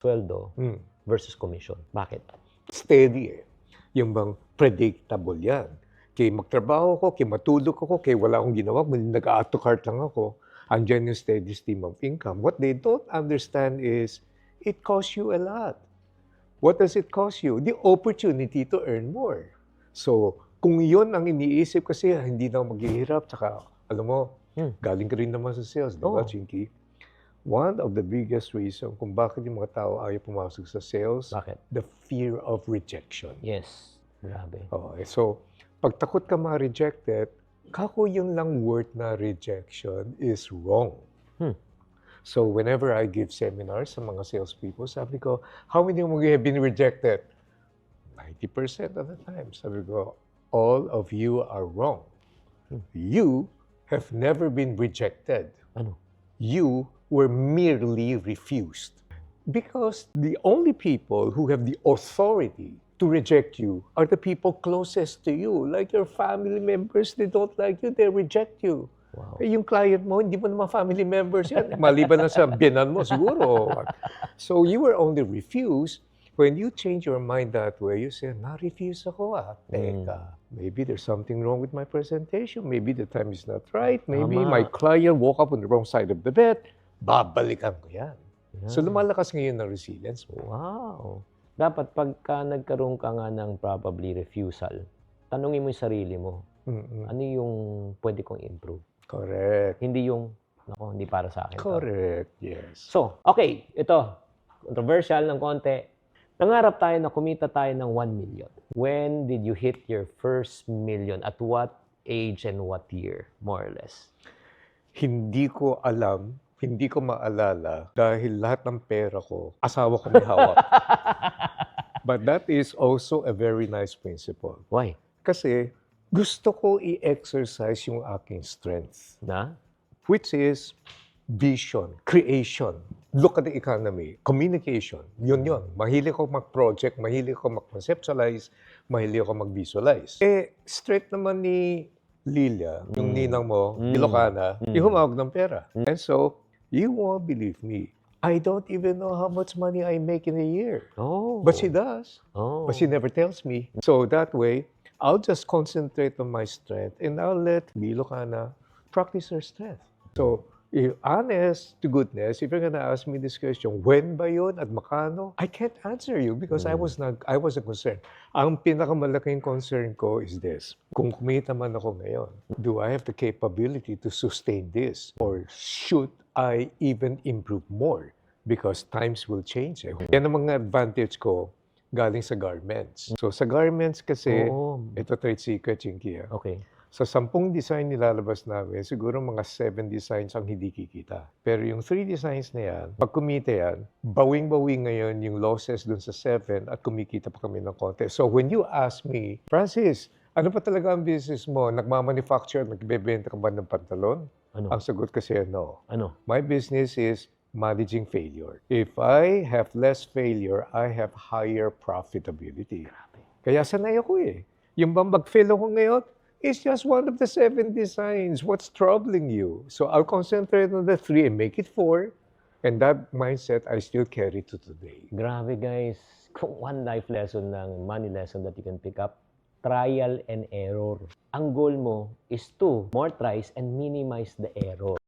sweldo versus commission. Bakit? Steady eh. Yung bang predictable yan. Kaya magtrabaho ko, kaya matulog ako, kaya wala akong ginawa, nag-auto cart lang ako. Andyan yung steady stream of income. What they don't understand is, it costs you a lot. What does it cost you? The opportunity to earn more. So, kung yun ang iniisip kasi, hindi na ako maghihirap, tsaka, alam mo, galing ka rin naman sa sales, di ba, Chinky? One of the biggest reasons kung bakit yung mga tao ayaw pumasok sa sales, Bakit? the fear of rejection. Yes. Grabe. Okay, so, pag takot ka ma-rejected, kako yun lang word na rejection is wrong. So, whenever I give seminars sa mga salespeople, sabi ko, how many of you have been rejected? 90% of the time. Sabi ko, all of you are wrong. You have never been rejected. Ano? You were merely refused. Because the only people who have the authority to reject you are the people closest to you. Like your family members, they don't like you, they reject you. Wow. Eh, yung client mo, hindi mo naman family members yan. Maliban na sa biyanan mo, siguro. So you were only refused. When you change your mind that way, you say, na-refuse ako Teka, maybe there's something wrong with my presentation. Maybe the time is not right. Maybe my client woke up on the wrong side of the bed. Babalikan ko yan. So lumalakas ngayon ng resilience mo. Wow. Dapat pagka nagkaroon ka nga ng probably refusal, tanungin mo yung sarili mo, ano yung pwede kong improve? Correct. Hindi yung, nako, hindi para sa akin. Correct, yes. So, okay, ito, controversial ng konti. Nangarap tayo na kumita tayo ng 1 million. When did you hit your first million? At what age and what year, more or less? Hindi ko alam, hindi ko maalala dahil lahat ng pera ko, asawa ko may hawak. But that is also a very nice principle. Why? Kasi gusto ko i-exercise yung aking strength. Na? Which is vision, creation. Look at the economy, communication. Yun. Mahilig ako mag-project, mahilig ako mag-conceptualize, mahilig ako mag-visualize. Eh, straight naman ni Lilia, yung ninang mo, Ilocana, yung humawag ng pera. And so, you won't believe me. I don't even know how much money I make in a year. Oh. But she does. Oh. But she never tells me. So that way, I'll just concentrate on my strength and I'll let Ilocana practice her strength. So, if honest to goodness, if you're gonna ask me this question, when ba yun at makano? I can't answer you because I wasn't concerned. Ang pinakamalaking concern ko is this. Kung kumita man ako ngayon, do I have the capability to sustain this? Or should I even improve more? Because times will change. Yan ang mga advantage ko galing sa garments. So sa garments kasi, ito trade secret, Chinky. Okay. Sa 10 design nilalabas namin, siguro mga 7 designs ang hindi kikita. Pero yung 3 designs na yan, pag kumita yan, bawing-bawing ngayon yung losses dun sa 7 at kumikita pa kami ng konti. So when you ask me, Francis, ano pa talaga ang business mo? Nagmamanufacture, nagbebenta ka ba ng pantalon? Ano? Ang sagot kasi no. Ano? My business is managing failure. If I have less failure, I have higher profitability. Kaya sanay ako eh. Yung bang mag-fail ako ngayon, it's just one of the 7 designs. What's troubling you? So I'll concentrate on the 3 and make it 4. And that mindset I still carry to today. Grabe guys. Kung one life lesson ng money lesson that you can pick up, trial and error. Ang goal mo is to more tries and minimize the error.